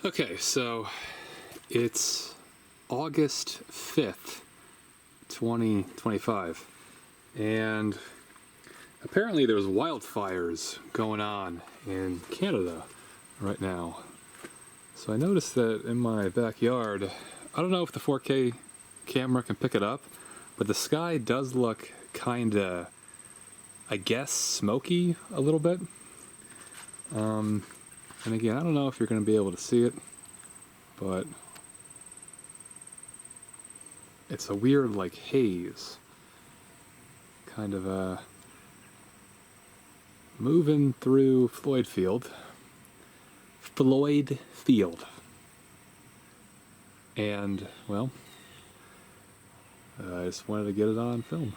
Okay, so it's August 5th, 2025, and apparently there's wildfires going on in Canada right now. So I noticed that in my backyard, I don't know if the 4K camera can pick it up, but the sky does look kinda, I guess, smoky a little bit. And again, I don't know if you're going to be able to see it, but it's a weird, like, haze. Kind of moving through Floydfield. And, well, I just wanted to get it on film.